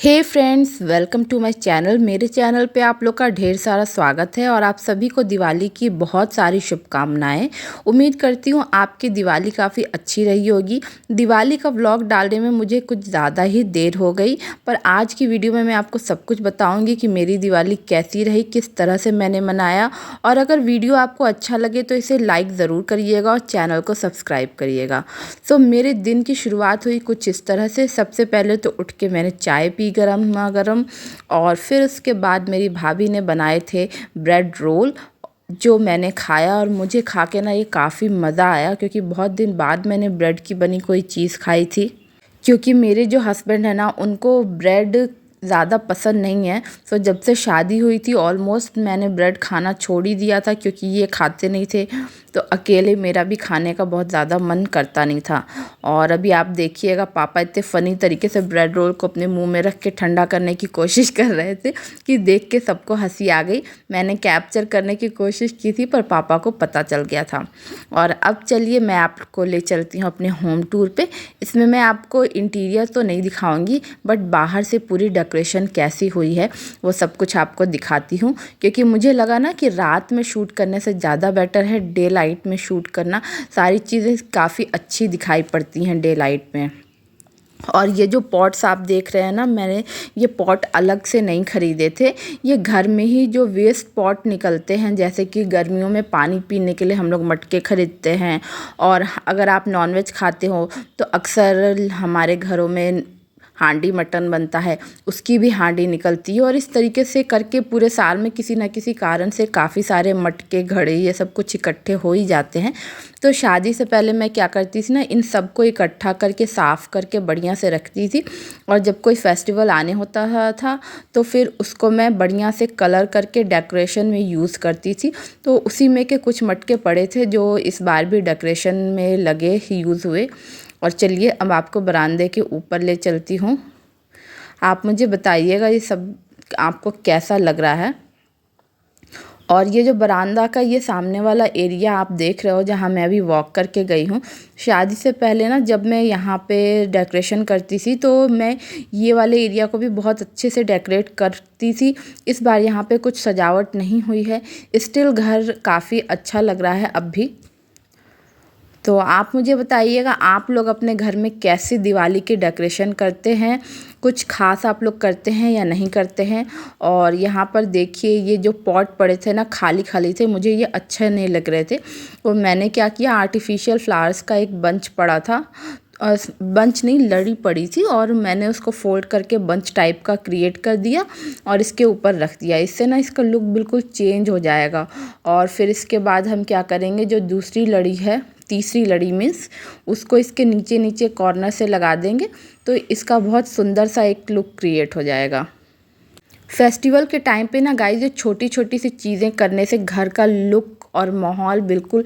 Hey friends, welcome to my channel. मेरे channel पे आप लोग का ढेर सारा स्वागत है और आप सभी को दिवाली की बहुत सारी शुभकामनाएं। उम्मीद करती हूँ आपकी दिवाली काफ़ी अच्छी रही होगी। दिवाली का व्लॉग डालने में मुझे कुछ ज़्यादा ही देर हो गई, पर आज की वीडियो में मैं आपको सब कुछ बताऊँगी कि मेरी दिवाली कैसी रही, किस तरह से मैंने मनाया। और अगर वीडियो आपको अच्छा लगे तो इसे लाइक ज़रूर करिएगा और चैनल को सब्सक्राइब करिएगा। सो मेरे दिन की शुरुआत हुई कुछ इस तरह से। सबसे पहले तो उठ के मैंने चाय पी गरमा गरम, और फिर उसके बाद मेरी भाभी ने बनाए थे ब्रेड रोल, जो मैंने खाया। और मुझे खा के ना ये काफ़ी मज़ा आया, क्योंकि बहुत दिन बाद मैंने ब्रेड की बनी कोई चीज़ खाई थी। क्योंकि मेरे जो हस्बैंड है ना, उनको ब्रेड ज़्यादा पसंद नहीं है। तो जब से शादी हुई थी ऑलमोस्ट मैंने ब्रेड खाना छोड़ ही दिया था, क्योंकि ये खाते नहीं थे। तो अकेले मेरा भी खाने का बहुत ज़्यादा मन करता नहीं था। और अभी आप देखिएगा, पापा इतने फ़नी तरीके से ब्रेड रोल को अपने मुंह में रख के ठंडा करने की कोशिश कर रहे थे कि देख के सबको हंसी आ गई। मैंने कैप्चर करने की कोशिश की थी, पर पापा को पता चल गया था। और अब चलिए मैं आपको ले चलती हूँ अपने होम टूर पे। इसमें मैं आपको इंटीरियर तो नहीं दिखाऊंगी, बट बाहर से पूरी डेकोरेशन कैसी हुई है वो सब कुछ आपको दिखाती हूँ। क्योंकि मुझे लगा ना कि रात में शूट करने से ज़्यादा बेटर है डे लाइट में शूट करना। सारी चीज़ें काफ़ी अच्छी दिखाई पड़ती हैं डे लाइट में। और ये जो पॉट्स आप देख रहे हैं ना, मैंने ये पॉट अलग से नहीं ख़रीदे थे। ये घर में ही जो वेस्ट पॉट निकलते हैं, जैसे कि गर्मियों में पानी पीने के लिए हम लोग मटके ख़रीदते हैं। और अगर आप नॉनवेज खाते हो तो अक्सर हमारे घरों में हांडी मटन बनता है, उसकी भी हांडी निकलती है। और इस तरीके से करके पूरे साल में किसी न किसी कारण से काफ़ी सारे मटके, घड़े, ये सब कुछ इकट्ठे हो ही जाते हैं। तो शादी से पहले मैं क्या करती थी ना, इन सब को इकट्ठा करके साफ़ करके बढ़िया से रखती थी। और जब कोई फेस्टिवल आने होता था तो फिर उसको मैं बढ़िया से कलर करके डेकोरेशन में यूज़ करती थी। तो उसी में के कुछ मटके पड़े थे जो इस बार भी डेकोरेशन में लगे यूज़ हुए। और चलिए अब आपको बरामदे के ऊपर ले चलती हूँ। आप मुझे बताइएगा ये सब आपको कैसा लग रहा है। और ये जो बरामदा का ये सामने वाला एरिया आप देख रहे हो, जहाँ मैं अभी वॉक करके गई हूँ। शादी से पहले ना, जब मैं यहाँ पे डेकोरेशन करती थी तो मैं ये वाले एरिया को भी बहुत अच्छे से डेकोरेट करती थी। इस बार यहाँ पे कुछ सजावट नहीं हुई है, स्टिल घर काफ़ी अच्छा लग रहा है अब भी। तो आप मुझे बताइएगा, आप लोग अपने घर में कैसी दिवाली की डेकोरेशन करते हैं, कुछ ख़ास आप लोग करते हैं या नहीं करते हैं। और यहाँ पर देखिए, ये जो पॉट पड़े थे ना, खाली खाली थे, मुझे ये अच्छे नहीं लग रहे थे। तो मैंने क्या किया, आर्टिफिशियल फ्लावर्स का एक बंच पड़ा था, बंच नहीं, लड़ी पड़ी थी, और मैंने उसको फोल्ड करके बंच टाइप का क्रिएट कर दिया और इसके ऊपर रख दिया। इससे ना इसका लुक बिल्कुल चेंज हो जाएगा। और फिर इसके बाद हम क्या करेंगे, जो दूसरी लड़ी है, तीसरी लड़ी मीन्स, उसको इसके नीचे नीचे कॉर्नर से लगा देंगे, तो इसका बहुत सुंदर सा एक लुक क्रिएट हो जाएगा। फेस्टिवल के टाइम पे ना गाइस, ये छोटी छोटी सी चीज़ें करने से घर का लुक और माहौल बिल्कुल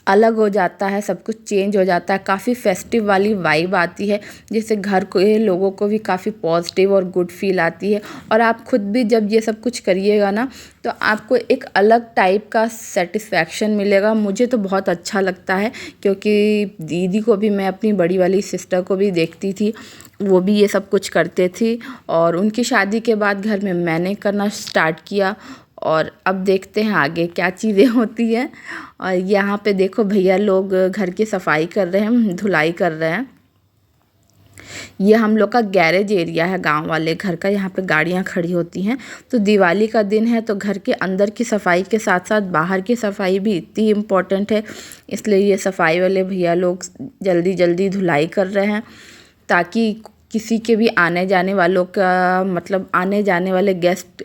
अलग हो जाता है, सब कुछ चेंज हो जाता है, काफ़ी फेस्टिव वाली वाइब आती है, जिससे घर के लोगों को भी काफ़ी पॉजिटिव और गुड फील आती है। और आप खुद भी जब ये सब कुछ करिएगा ना, तो आपको एक अलग टाइप का सेटिस्फैक्शन मिलेगा। मुझे तो बहुत अच्छा लगता है, क्योंकि दीदी को भी, मैं अपनी बड़ी वाली सिस्टर को भी देखती थी, वो भी ये सब कुछ करते थे। और उनकी शादी के बाद घर में मैंने करना स्टार्ट किया। और अब देखते हैं आगे क्या चीज़ें होती हैं। और यहाँ पे देखो, भैया लोग घर की सफाई कर रहे हैं, धुलाई कर रहे हैं। ये हम लोग का गैरेज एरिया है गांव वाले घर का, यहाँ पे गाड़ियाँ खड़ी होती हैं। तो दिवाली का दिन है, तो घर के अंदर की सफाई के साथ साथ बाहर की सफाई भी इतनी इम्पोर्टेंट है। इसलिए ये सफाई वाले भैया लोग जल्दी जल्दी धुलाई कर रहे हैं, ताकि किसी के भी आने जाने वालों का, मतलब आने जाने वाले गेस्ट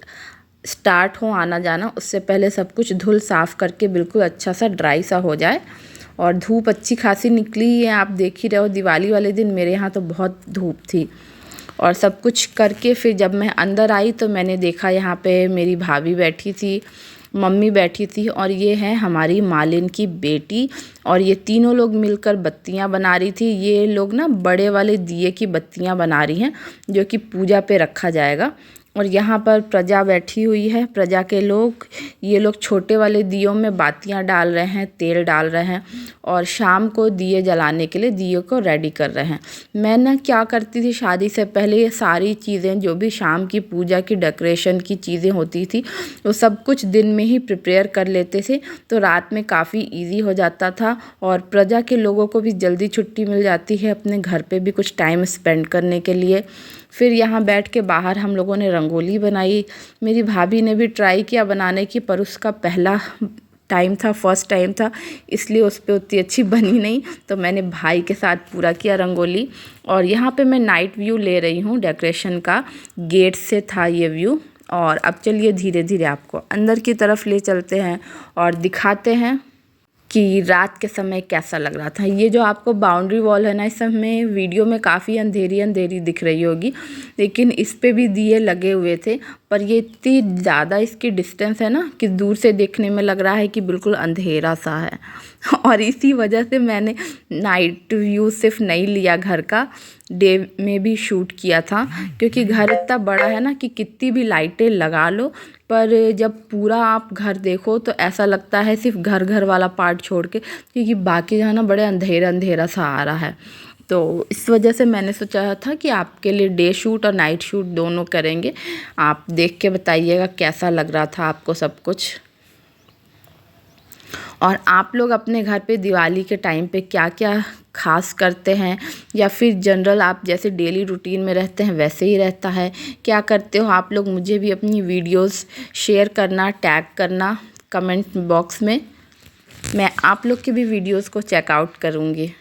स्टार्ट हो आना जाना, उससे पहले सब कुछ धुल साफ़ करके बिल्कुल अच्छा सा ड्राई सा हो जाए। और धूप अच्छी खासी निकली है, आप देख ही रहे हो। दिवाली वाले दिन मेरे यहाँ तो बहुत धूप थी। और सब कुछ करके फिर जब मैं अंदर आई तो मैंने देखा यहाँ पे मेरी भाभी बैठी थी, मम्मी बैठी थी, और ये है हमारी मालिन की बेटी। और ये तीनों लोग मिलकर बत्तियाँ बना रही थी। ये लोग ना बड़े वाले दिए की बत्तियाँ बना रही हैं, जो कि पूजा पे रखा जाएगा। और यहाँ पर प्रजा बैठी हुई है, प्रजा के लोग, ये लोग छोटे वाले दियों में बातियाँ डाल रहे हैं, तेल डाल रहे हैं और शाम को दिए जलाने के लिए दियों को रेडी कर रहे हैं। मैं ना क्या करती थी शादी से पहले, ये सारी चीज़ें जो भी शाम की पूजा की डेकोरेशन की चीज़ें होती थी वो सब कुछ दिन में ही प्रिपेयर कर लेते थे, तो रात में काफ़ी ईजी हो जाता था और प्रजा के लोगों को भी जल्दी छुट्टी मिल जाती है अपने घर पे भी कुछ टाइम स्पेंड करने के लिए। फिर यहाँ बैठ के बाहर हम लोगों ने रंगोली बनाई। मेरी भाभी ने भी ट्राई किया बनाने की, पर उसका पहला टाइम था, फर्स्ट टाइम था, इसलिए उस पर उतनी अच्छी बनी नहीं, तो मैंने भाई के साथ पूरा किया रंगोली। और यहाँ पे मैं नाइट व्यू ले रही हूँ डेकोरेशन का, गेट से था ये व्यू। और अब चलिए धीरे धीरे आपको अंदर की तरफ ले चलते हैं और दिखाते हैं कि रात के समय कैसा लग रहा था। ये जो आपको बाउंड्री वॉल है ना, इस समय वीडियो में काफ़ी अंधेरी अंधेरी दिख रही होगी, लेकिन इस पे भी दिए लगे हुए थे, पर ये इतनी ज़्यादा इसकी डिस्टेंस है ना कि दूर से देखने में लग रहा है कि बिल्कुल अंधेरा सा है। और इसी वजह से मैंने नाइट व्यू सिर्फ नहीं लिया घर का, डे में भी शूट किया था, क्योंकि घर इतना बड़ा है ना कि कितनी भी लाइटें लगा लो, पर जब पूरा आप घर देखो तो ऐसा लगता है सिर्फ घर वाला पार्ट छोड़ के, क्योंकि बाकी जो है ना बड़े अंधेरा अंधेरा सा आ रहा है। तो इस वजह से मैंने सोचा था कि आपके लिए डे शूट और नाइट शूट दोनों करेंगे। आप देख के बताइएगा कैसा लग रहा था आपको सब कुछ। और आप लोग अपने घर पे दिवाली के टाइम पे क्या क्या खास करते हैं, या फिर जनरल आप जैसे डेली रूटीन में रहते हैं वैसे ही रहता है, क्या करते हो आप लोग? मुझे भी अपनी वीडियोस शेयर करना, टैग करना कमेंट बॉक्स में, मैं आप लोग के भी वीडियोस को चेकआउट करूँगी।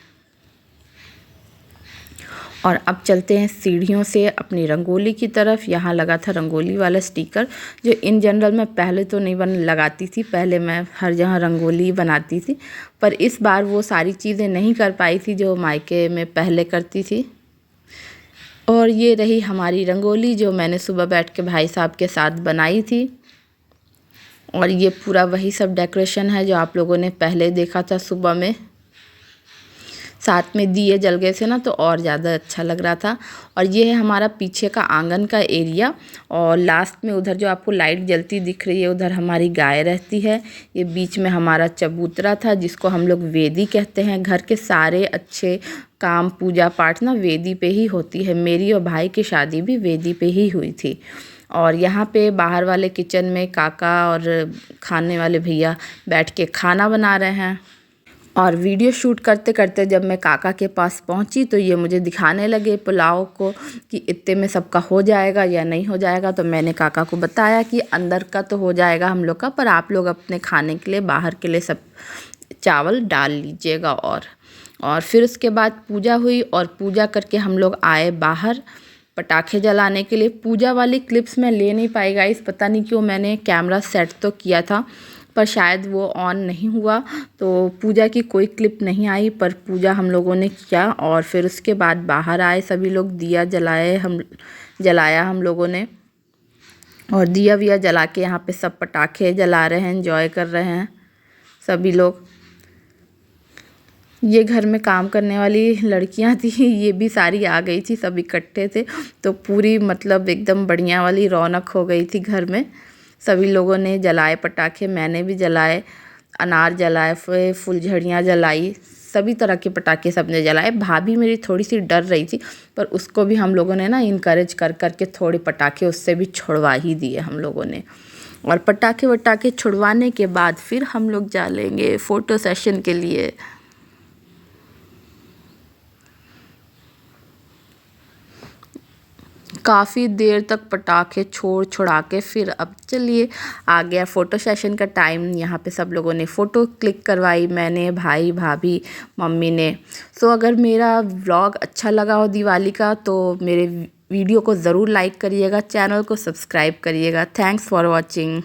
और अब चलते हैं सीढ़ियों से अपनी रंगोली की तरफ। यहाँ लगा था रंगोली वाला स्टिकर, जो इन जनरल मैं पहले तो नहीं लगाती थी, पहले मैं हर जगह रंगोली बनाती थी, पर इस बार वो सारी चीज़ें नहीं कर पाई थी जो मायके में पहले करती थी। और ये रही हमारी रंगोली जो मैंने सुबह बैठ के भाई साहब के साथ बनाई थी। और ये पूरा वही सब डेकोरेशन है जो आप लोगों ने पहले देखा था सुबह में, साथ में दिए जल गए थे ना तो और ज़्यादा अच्छा लग रहा था। और ये है हमारा पीछे का आंगन का एरिया, और लास्ट में उधर जो आपको लाइट जलती दिख रही है उधर हमारी गाय रहती है। ये बीच में हमारा चबूतरा था जिसको हम लोग वेदी कहते हैं। घर के सारे अच्छे काम पूजा पाठ ना वेदी पे ही होती है। मेरी और भाई की शादी भी वेदी पे ही हुई थी। और यहाँ पे बाहर वाले किचन में काका और खाने वाले भैया बैठ के खाना बना रहे हैं। और वीडियो शूट करते करते जब मैं काका के पास पहुंची तो ये मुझे दिखाने लगे पुलाव को कि इतने में सबका हो जाएगा या नहीं हो जाएगा। तो मैंने काका को बताया कि अंदर का तो हो जाएगा हम लोग का, पर आप लोग अपने खाने के लिए बाहर के लिए सब चावल डाल लीजिएगा। और फिर उसके बाद पूजा हुई और पूजा करके हम लोग आए बाहर पटाखे जलाने के लिए। पूजा वाली क्लिप्स मैं ले नहीं पाई गाइस, पता नहीं क्यों। मैंने कैमरा सेट तो किया था पर शायद वो ऑन नहीं हुआ, तो पूजा की कोई क्लिप नहीं आई। पर पूजा हम लोगों ने किया और फिर उसके बाद बाहर आए सभी लोग, दिया जलाया हम लोगों ने। और दिया विया जला के यहाँ पे सब पटाखे जला रहे हैं, एंजॉय कर रहे हैं सभी लोग। ये घर में काम करने वाली लड़कियां थी, ये भी सारी आ गई थी, सब इकट्ठे थे, तो पूरी मतलब एकदम बढ़िया वाली रौनक हो गई थी घर में। सभी लोगों ने जलाए पटाखे, मैंने भी जलाए, अनार जलाए, फुलझड़ियाँ जलाई, सभी तरह के पटाखे सबने जलाए। भाभी मेरी थोड़ी सी डर रही थी, पर उसको भी हम लोगों ने ना इनकरेज कर के थोड़े पटाखे उससे भी छुड़वा ही दिए हम लोगों ने। और पटाखे वटाखे छुड़वाने के बाद फिर हम लोग जा लेंगे फ़ोटो सेशन के लिए। काफ़ी देर तक पटाखे छुड़ा के फिर अब चलिए आ गया फ़ोटो सेशन का टाइम। यहाँ पे सब लोगों ने फ़ोटो क्लिक करवाई, मैंने, भाई, भाभी, मम्मी ने। सो अगर मेरा व्लॉग अच्छा लगा हो दिवाली का तो मेरे वीडियो को ज़रूर लाइक करिएगा, चैनल को सब्सक्राइब करिएगा। Thanks for watching.